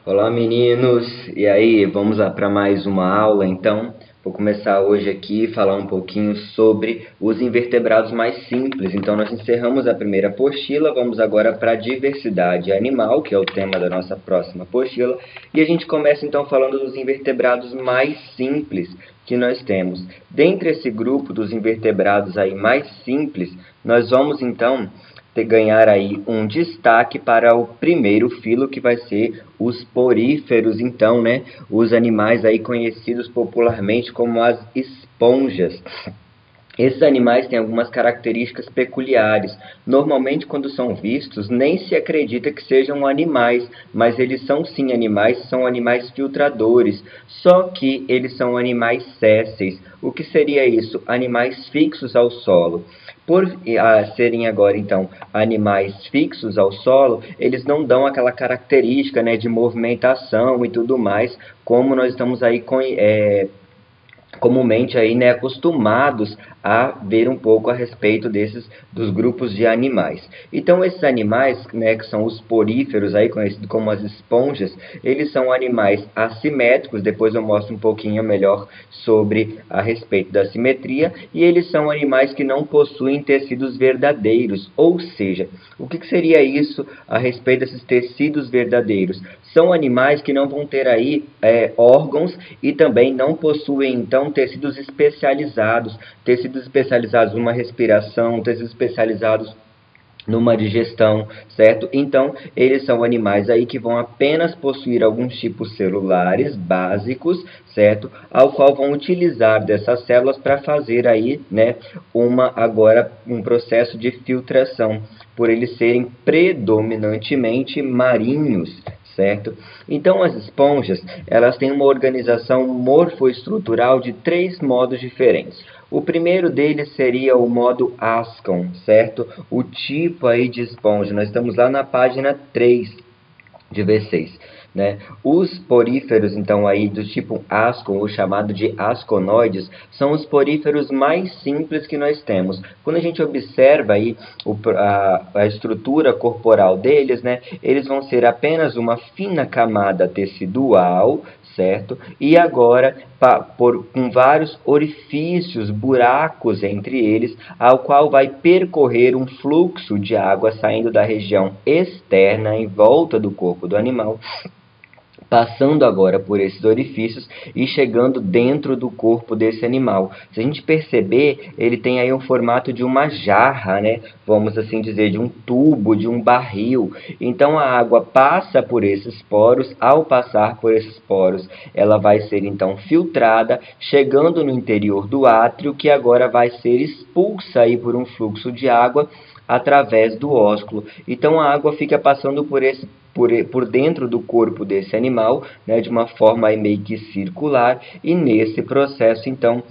Olá meninos, e aí, vamos lá para mais uma aula então? Vou começar hoje aqui a falar um pouquinho sobre os invertebrados mais simples. Então nós encerramos a primeira apostila, vamos agora para a diversidade animal, que é o tema da nossa próxima apostila, e a gente começa então falando dos invertebrados mais simples que nós temos. Dentre esse grupo dos invertebrados aí mais simples, nós vamos então ganhar aí um destaque para o primeiro filo, que vai ser os poríferos, então, né? Os animais aí conhecidos popularmente como as esponjas. Esses animais têm algumas características peculiares. Normalmente, quando são vistos, nem se acredita que sejam animais, mas eles são sim animais, são animais filtradores. Só que eles são animais sésseis. O que seria isso? Animais fixos ao solo. Por serem agora, então, animais fixos ao solo, eles não dão aquela característica, né, de movimentação e tudo mais, como nós estamos aí comumente aí, né, acostumados a ver um pouco a respeito dos grupos de animais. Então esses animais, né, que são os poríferos aí conhecidos como as esponjas, eles são animais assimétricos. Depois eu mostro um pouquinho melhor sobre a respeito da simetria, e eles são animais que não possuem tecidos verdadeiros. Ou seja, o que seria isso a respeito desses tecidos verdadeiros? São animais que não vão ter aí órgãos, e também não possuem então tecidos especializados numa respiração, tecidos especializados numa digestão, certo? Então, eles são animais aí que vão apenas possuir alguns tipos celulares básicos, certo? Ao qual vão utilizar dessas células para fazer aí, né, um processo de filtração, por eles serem predominantemente marinhos, certo? Então, as esponjas, elas têm uma organização morfoestrutural de três modos diferentes. O primeiro deles seria o modo Ascon, certo? O tipo aí de esponja. Nós estamos lá na página 3 de V6. Né? Os poríferos, então, aí do tipo Ascon, ou chamado de asconoides, são os poríferos mais simples que nós temos. Quando a gente observa aí a estrutura corporal deles, né, eles vão ser apenas uma fina camada tecidual, certo? E agora, com vários orifícios, buracos entre eles, ao qual vai percorrer um fluxo de água saindo da região externa em volta do corpo do animal, passando agora por esses orifícios e chegando dentro do corpo desse animal. Se a gente perceber, ele tem aí um formato de uma jarra, né? Vamos assim dizer, de um tubo, de um barril. Então a água passa por esses poros. Ao passar por esses poros, ela vai ser então filtrada, chegando no interior do átrio, que agora vai ser expulsa aí por um fluxo de água através do ósculo. Então a água fica passando por dentro do corpo desse animal, né, de uma forma aí meio que circular, e nesse processo, então,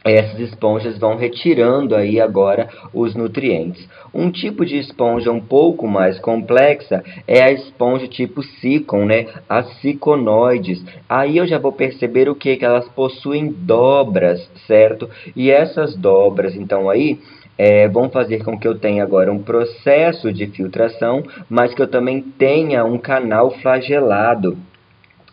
essas esponjas vão retirando aí agora os nutrientes. Um tipo de esponja um pouco mais complexa é a esponja tipo Sicon, né? As ciconoides. Aí eu já vou perceber o que elas possuem dobras, certo? E essas dobras, então aí, vão fazer com que eu tenha agora um processo de filtração, mas que eu também tenha um canal flagelado,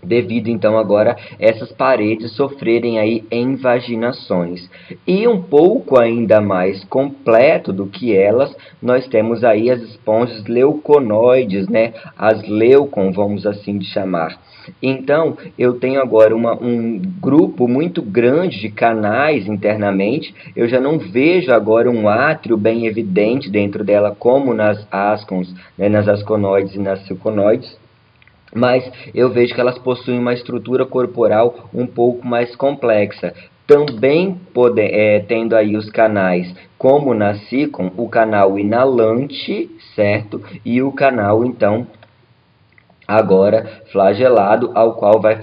devido então agora essas paredes sofrerem aí invaginações. E um pouco ainda mais completo do que elas, nós temos aí as esponjas leuconoides, né? As leucon, vamos assim chamar. Então, eu tenho agora um grupo muito grande de canais internamente. Eu já não vejo agora um átrio bem evidente dentro dela, como nas ascons, né, nas asconoides e nas silconoides, mas eu vejo que elas possuem uma estrutura corporal um pouco mais complexa. Também tendo aí os canais, como na Sicon, o canal inalante, certo? E o canal, então, agora flagelado, ao qual vai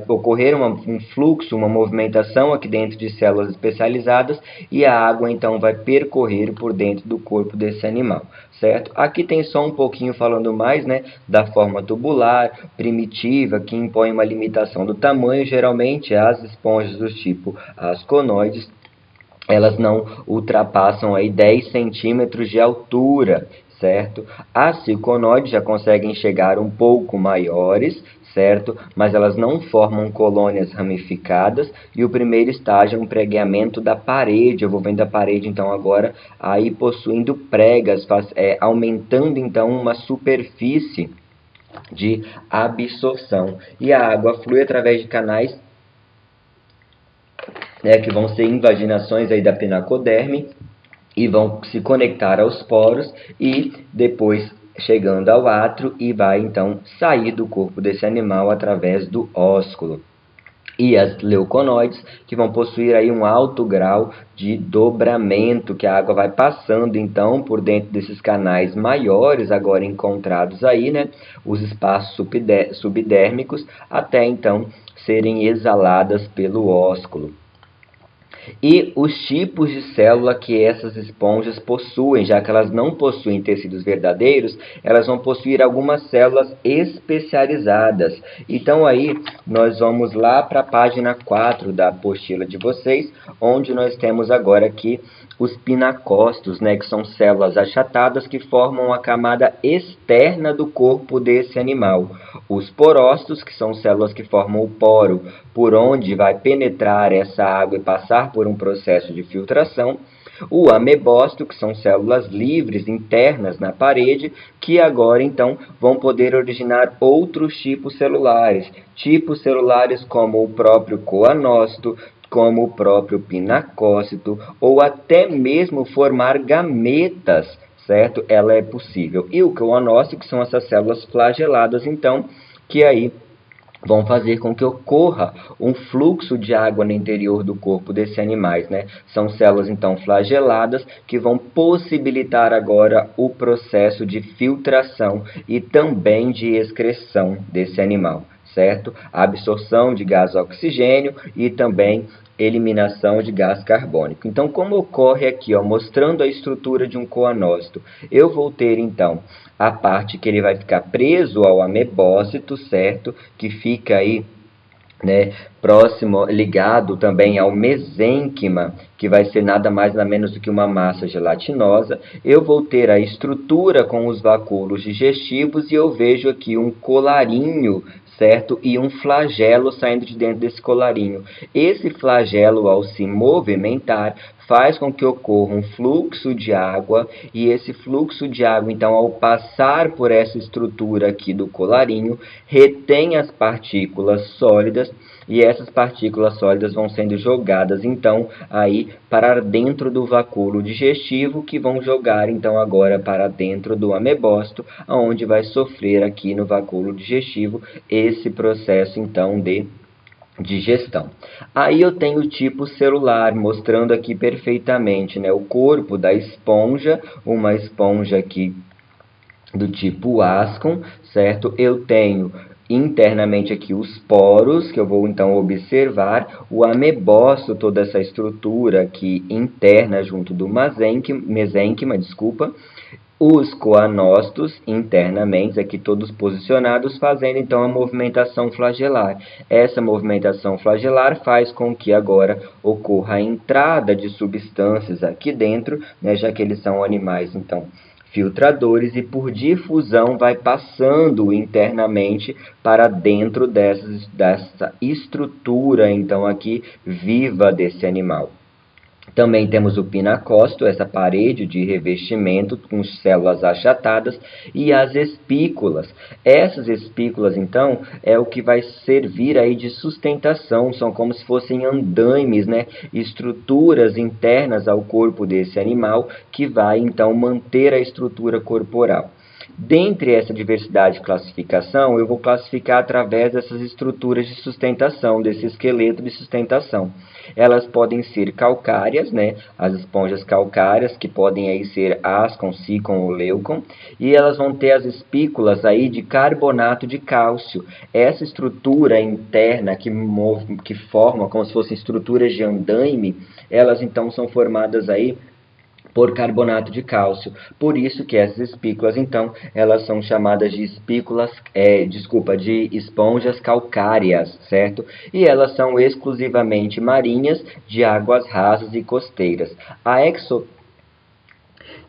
ocorrer um fluxo, uma movimentação aqui dentro de células especializadas, e a água então vai percorrer por dentro do corpo desse animal, certo? Aqui tem só um pouquinho falando mais, né, da forma tubular, primitiva, que impõe uma limitação do tamanho. Geralmente as esponjas do tipo asconoides, elas não ultrapassam aí 10 centímetros de altura, certo? As ciconoides já conseguem chegar um pouco maiores, certo? Mas elas não formam colônias ramificadas, e o primeiro estágio é um pregueamento da parede. Eu vou vendo a parede, então, agora, aí possuindo pregas, aumentando, então, uma superfície de absorção. E a água flui através de canais, né, que vão ser invaginações aí da pinacoderme, e vão se conectar aos poros e depois chegando ao átrio e vai então sair do corpo desse animal através do ósculo. E as leuconoides, que vão possuir aí um alto grau de dobramento, que a água vai passando então por dentro desses canais maiores agora encontrados aí, né, os espaços subdérmicos, até então serem exaladas pelo ósculo. E os tipos de célula que essas esponjas possuem, já que elas não possuem tecidos verdadeiros, elas vão possuir algumas células especializadas. Então aí nós vamos lá para a página 4 da apostila de vocês, onde nós temos agora aqui os pinacócitos, né, que são células achatadas que formam a camada externa do corpo desse animal. Os porócitos, que são células que formam o poro, por onde vai penetrar essa água e passar por um processo de filtração. O amebócito, que são células livres internas na parede, que agora então vão poder originar outros tipos celulares como o próprio coanócito, como o próprio pinacócito, ou até mesmo formar gametas, certo? Ela é possível. E o coanócito, que são essas células flageladas, então, que aí vão fazer com que ocorra um fluxo de água no interior do corpo desses animais, né? São células, então, flageladas que vão possibilitar agora o processo de filtração e também de excreção desse animal, certo? A absorção de gás oxigênio e também eliminação de gás carbônico. Então, como ocorre aqui, ó, mostrando a estrutura de um coanócito, eu vou ter, então, a parte que ele vai ficar preso ao amebócito, certo? Que fica aí, né, próximo, ligado também ao mesênquima, que vai ser nada mais nada menos do que uma massa gelatinosa. Eu vou ter a estrutura com os vacúolos digestivos e eu vejo aqui um colarinho, certo? E um flagelo saindo de dentro desse colarinho. Esse flagelo, ao se movimentar, faz com que ocorra um fluxo de água, e esse fluxo de água, então, ao passar por essa estrutura aqui do colarinho, retém as partículas sólidas, e essas partículas sólidas vão sendo jogadas, então, aí para dentro do vacúolo digestivo, que vão jogar, então, agora para dentro do amebócito, onde vai sofrer aqui no vacúolo digestivo esse processo, então, de digestão. Aí eu tenho o tipo celular, mostrando aqui perfeitamente, né, o corpo da esponja, uma esponja aqui do tipo ascon, certo? Eu tenho internamente aqui os poros, que eu vou então observar, o amebócito, toda essa estrutura aqui interna junto do mesênquima, os coanócitos internamente, aqui todos posicionados, fazendo então a movimentação flagelar. Essa movimentação flagelar faz com que agora ocorra a entrada de substâncias aqui dentro, né, já que eles são animais, então, filtradores, e por difusão vai passando internamente para dentro dessa estrutura, então, aqui viva desse animal. Também temos o pinacócito, essa parede de revestimento com células achatadas, e as espículas. Essas espículas, então, é o que vai servir aí de sustentação, são como se fossem andaimes, né? Estruturas internas ao corpo desse animal, que vai, então, manter a estrutura corporal. Dentre essa diversidade de classificação, eu vou classificar através dessas estruturas de sustentação, desse esqueleto de sustentação. Elas podem ser calcárias, né? As esponjas calcárias, que podem aí ser ascon, sicon ou leucon, e elas vão ter as espículas aí de carbonato de cálcio. Essa estrutura interna que forma como se fossem estruturas de andaime, elas então são formadas aí por carbonato de cálcio. Por isso que essas espículas, então, elas são chamadas de de esponjas calcárias, certo? E elas são exclusivamente marinhas, de águas rasas e costeiras. A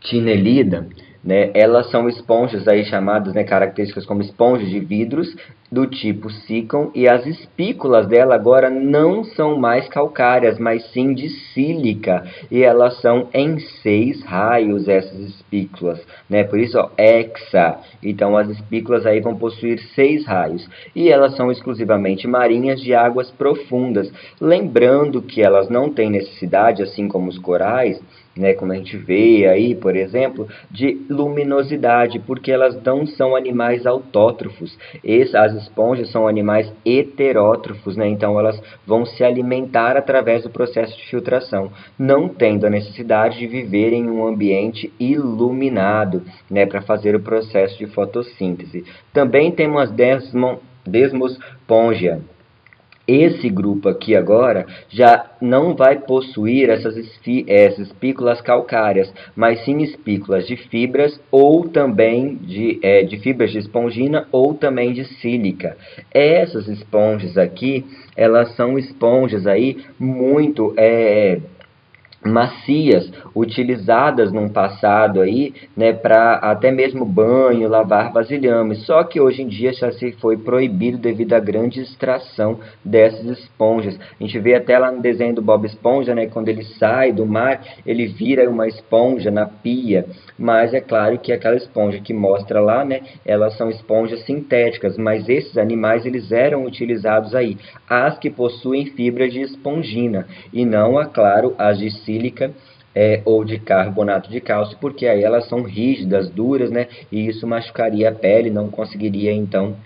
exotinelida né? Elas são esponjas aí chamadas, né, características como esponjas de vidros do tipo sílicon, e as espículas dela agora não são mais calcárias, mas sim de sílica, e elas são em 6 raios essas espículas, né? Por isso, ó, hexa. Então as espículas aí vão possuir 6 raios, e elas são exclusivamente marinhas de águas profundas, lembrando que elas não têm necessidade, assim como os corais, né, como a gente vê aí, por exemplo, de luminosidade, porque elas não são animais autótrofos. As esponjas são animais heterótrofos, né, então elas vão se alimentar através do processo de filtração, não tendo a necessidade de viver em um ambiente iluminado, né, para fazer o processo de fotossíntese. Também temos as Desmospongia. Esse grupo aqui agora já não vai possuir essas espículas calcárias, mas sim espículas de fibras ou também de fibras de espongina ou também de sílica. Essas esponjas aqui, elas são esponjas aí muito macias, utilizadas num passado aí, né, para até mesmo banho, lavar vasilhames. Só que hoje em dia já se foi proibido devido à grande extração dessas esponjas. A gente vê até lá no desenho do Bob Esponja, né, quando ele sai do mar, ele vira uma esponja na pia. Mas é claro que aquela esponja que mostra lá, né, elas são esponjas sintéticas, mas esses animais eles eram utilizados aí, as que possuem fibras de espongina, e não, é claro, as de sílica ou de carbonato de cálcio, porque aí elas são rígidas, duras, né? E isso machucaria a pele, não conseguiria então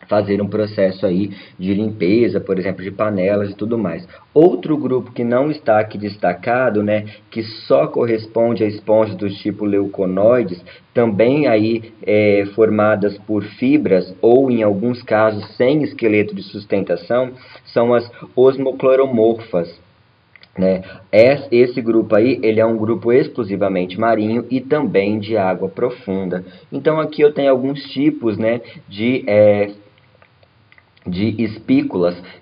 fazer um processo aí de limpeza, por exemplo, de panelas e tudo mais. Outro grupo que não está aqui destacado, né, que só corresponde a esponjas do tipo leuconoides, também aí formadas por fibras ou, em alguns casos, sem esqueleto de sustentação, são as osmocloromorfas, né? Esse grupo aí, ele é um grupo exclusivamente marinho e também de água profunda. Então aqui eu tenho alguns tipos, né, de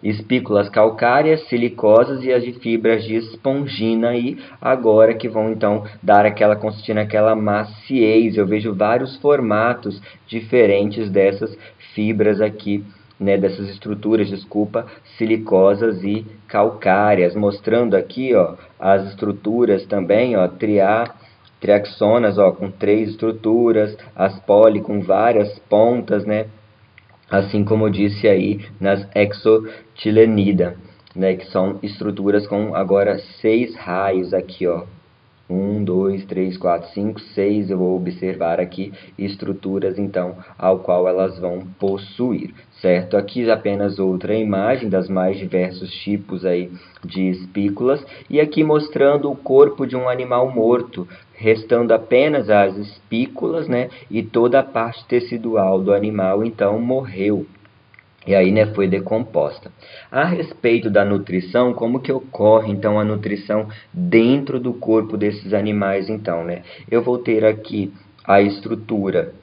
espículas calcárias, silicosas e as de fibras de espongina aí, agora que vão então dar aquela, consistir naquela maciez. Eu vejo vários formatos diferentes dessas fibras aqui, né, dessas estruturas, desculpa, silicosas e calcárias, mostrando aqui, ó, as estruturas também, ó, triaxonas, ó, com 3 estruturas, as poli com várias pontas, né? Assim como eu disse aí nas exotilenida, né, que são estruturas com agora 6 raios aqui, ó. 1, 2, 3, 4, 5, 6, eu vou observar aqui estruturas, então, ao qual elas vão possuir, certo? Aqui apenas outra imagem das mais diversos tipos aí de espículas, e aqui mostrando o corpo de um animal morto, restando apenas as espículas, né, e toda a parte tecidual do animal, então, morreu. E aí, né, foi decomposta. A respeito da nutrição, como que ocorre, então, a nutrição dentro do corpo desses animais, então, né? Eu vou ter aqui a estrutura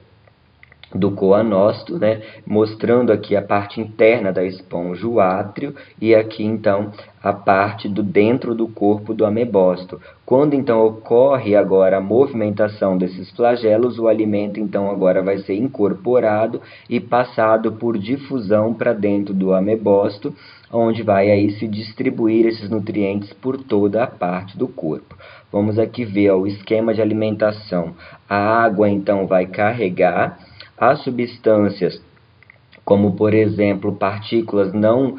do coanócito, né, mostrando aqui a parte interna da esponja, o átrio, e aqui então a parte do dentro do corpo do amebócito. Quando então ocorre agora a movimentação desses flagelos, o alimento então agora vai ser incorporado e passado por difusão para dentro do amebócito, onde vai aí se distribuir esses nutrientes por toda a parte do corpo. Vamos aqui ver ó, o esquema de alimentação. A água então vai carregar as substâncias, como por exemplo partículas não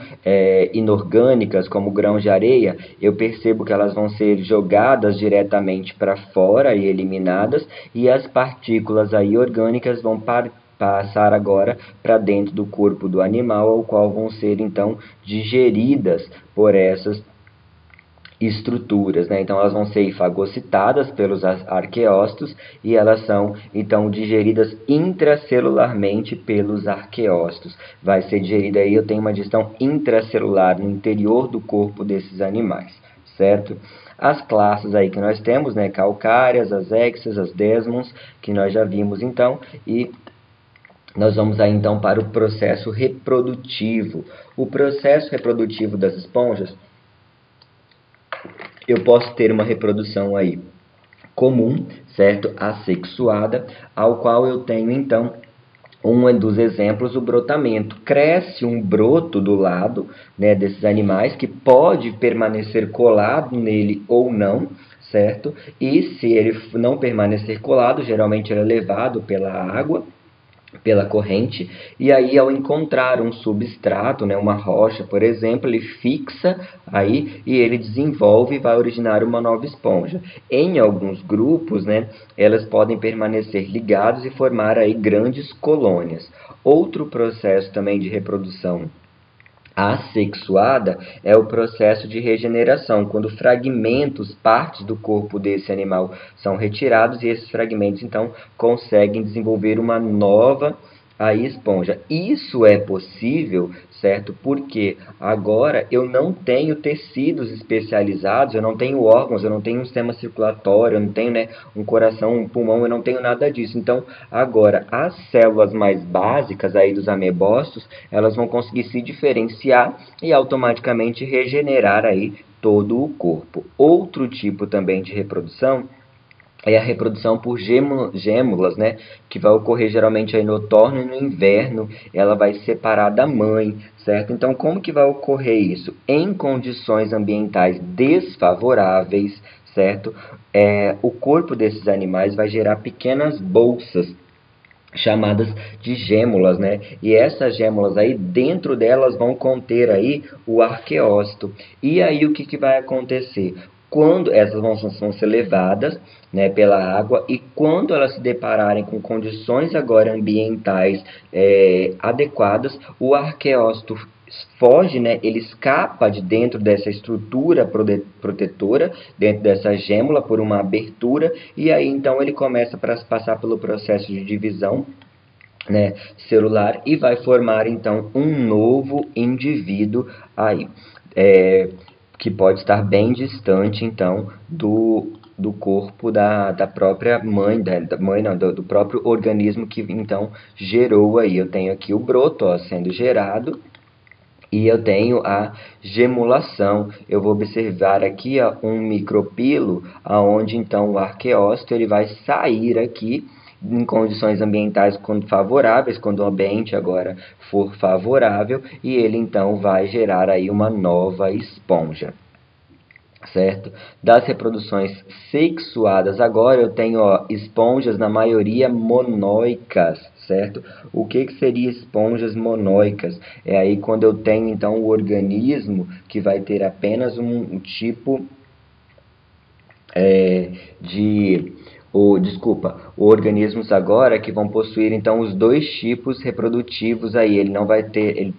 inorgânicas, como grãos de areia, eu percebo que elas vão ser jogadas diretamente para fora e eliminadas, e as partículas aí orgânicas vão passar agora para dentro do corpo do animal, ao qual vão ser então digeridas por essas estruturas, né? Então elas vão ser fagocitadas pelos arqueócitos e elas são então digeridas intracelularmente pelos arqueócitos. Vai ser digerida aí, eu tenho uma digestão intracelular no interior do corpo desses animais, certo? As classes aí que nós temos, né, calcárias, as hexas, as desmons, que nós já vimos então, e nós vamos aí então para o processo reprodutivo. O processo reprodutivo das esponjas, eu posso ter uma reprodução aí comum, certo? Assexuada, ao qual eu tenho, então, um dos exemplos, o brotamento. Cresce um broto do lado, né, desses animais, que pode permanecer colado nele ou não, certo? E se ele não permanecer colado, geralmente ele é levado pela água, pela corrente, e aí ao encontrar um substrato, né, uma rocha, por exemplo, ele fixa aí e ele desenvolve e vai originar uma nova esponja. Em alguns grupos, né, elas podem permanecer ligados e formar aí grandes colônias. Outro processo também de reprodução assexuada é o processo de regeneração, quando fragmentos, partes do corpo desse animal são retirados e esses fragmentos, então, conseguem desenvolver uma nova aí, esponja. Isso é possível, certo? Porque agora eu não tenho tecidos especializados, eu não tenho órgãos, eu não tenho um sistema circulatório, eu não tenho, né, um coração, um pulmão, eu não tenho nada disso. Então, agora, as células mais básicas aí dos amebócitos, elas vão conseguir se diferenciar e automaticamente regenerar aí todo o corpo. Outro tipo também de reprodução é a reprodução por gêmulas, né, que vai ocorrer geralmente aí no outono e no inverno, ela vai separar da mãe, certo? Então, como que vai ocorrer isso? Em condições ambientais desfavoráveis, certo? O corpo desses animais vai gerar pequenas bolsas, chamadas de gêmulas, né? E essas gêmulas aí, dentro delas vão conter aí o arqueócito. E aí o que, que vai acontecer? Quando essas vão ser levadas, né, pela água, e quando elas se depararem com condições agora ambientais adequadas, o arqueócito foge, né, ele escapa de dentro dessa estrutura protetora, dentro dessa gêmula, por uma abertura, e aí então ele começa a passar pelo processo de divisão, né, celular, e vai formar então um novo indivíduo aí, que pode estar bem distante então do corpo da própria mãe, da mãe não, do próprio organismo que então gerou aí. Eu tenho aqui o broto, ó, sendo gerado, e eu tenho a gemulação. Eu vou observar aqui, ó, um micropilo, aonde então o arqueócito ele vai sair aqui em condições ambientais favoráveis, quando o ambiente agora for favorável, e ele então vai gerar aí uma nova esponja, certo? Das reproduções sexuadas, agora eu tenho, ó, esponjas na maioria monóicas, certo? O que que seria esponjas monóicas? É aí quando eu tenho então o organismo que vai ter apenas um tipo de organismos agora que vão possuir então os dois tipos reprodutivos aí, ele não vai ter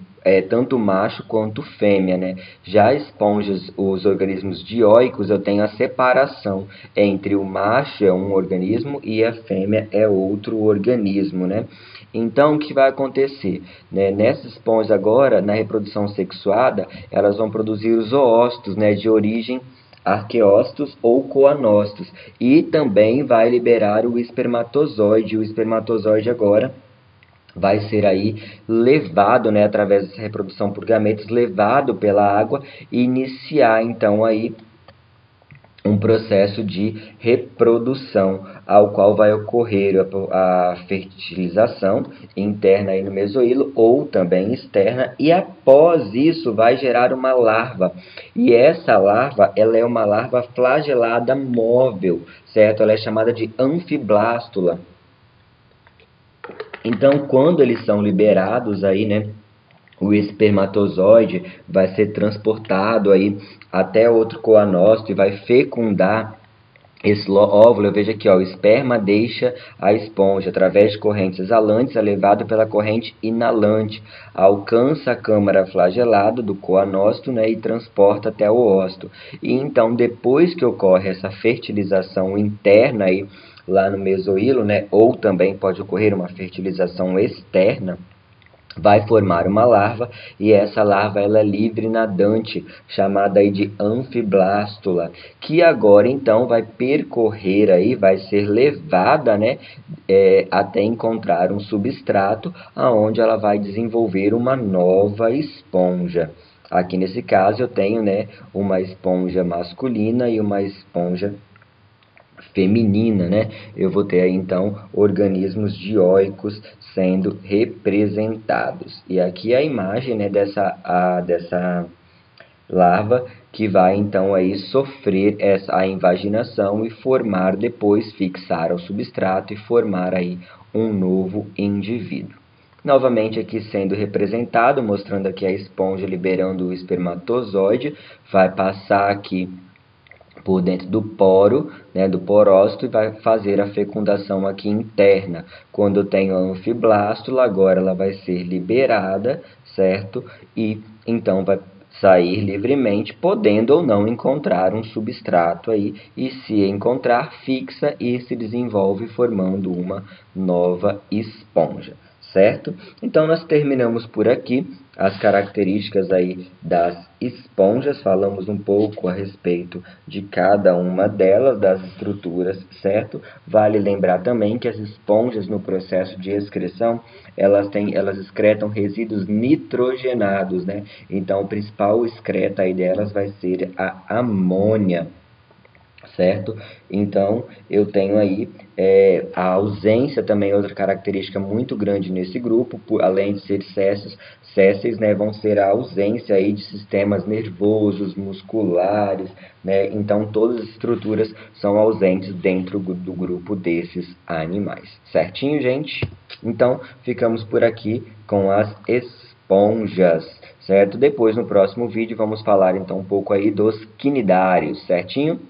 tanto macho quanto fêmea, né? Já esponjas, os organismos dioicos, eu tenho a separação entre o macho é um organismo e a fêmea é outro organismo, né? Então, o que vai acontecer? Né? Nessas esponjas agora, na reprodução sexuada, elas vão produzir os oócitos, né, de origem arqueócitos ou coanócitos, e também vai liberar o espermatozoide. O espermatozoide agora vai ser aí levado, né, através dessa reprodução por gametas, levado pela água e iniciar então aí um processo de reprodução, ao qual vai ocorrer a fertilização interna aí no mesoílo ou também externa, e após isso vai gerar uma larva. E essa larva, ela é uma larva flagelada móvel, certo? Ela é chamada de anfiblástula. Então, quando eles são liberados aí, né, o espermatozoide vai ser transportado aí até outro coanócito e vai fecundar esse óvulo. Eu vejo aqui, ó, o esperma deixa a esponja através de correntes exalantes, é levado pela corrente inalante, alcança a câmara flagelada do coanócito, né, e transporta até o ócito. E então, depois que ocorre essa fertilização interna aí, lá no mesoílo, né, ou também pode ocorrer uma fertilização externa, vai formar uma larva, e essa larva ela é livre nadante, chamada aí de anfiblástula, que agora então vai percorrer aí, vai ser levada, né, até encontrar um substrato, aonde ela vai desenvolver uma nova esponja. Aqui nesse caso eu tenho, né, uma esponja masculina e uma esponja feminina, né? Eu vou ter aí, então, organismos dioicos sendo representados. E aqui a imagem, né, dessa larva que vai, então, aí sofrer a invaginação e formar depois, fixar ao substrato e formar aí um novo indivíduo. Novamente aqui sendo representado, mostrando aqui a esponja liberando o espermatozoide, vai passar aqui por dentro do poro, né, do porócito, e vai fazer a fecundação aqui interna. Quando eu tenho a anfiblástula, agora ela vai ser liberada, certo? E então vai sair livremente, podendo ou não encontrar um substrato aí, e se encontrar, fixa e se desenvolve formando uma nova esponja. Certo? Então, nós terminamos por aqui as características aí das esponjas, falamos um pouco a respeito de cada uma delas, das estruturas, certo? Vale lembrar também que as esponjas, no processo de excreção, elas excretam resíduos nitrogenados, né? Então, o principal excreta aí delas vai ser a amônia, certo? Então, eu tenho aí a ausência também, outra característica muito grande nesse grupo, além de ser sésseis, né, vão ser a ausência aí de sistemas nervosos, musculares, né? Então, todas as estruturas são ausentes dentro do grupo desses animais. Certinho, gente? Então, ficamos por aqui com as esponjas, certo? Depois, no próximo vídeo, vamos falar então um pouco aí dos quinidários, certinho?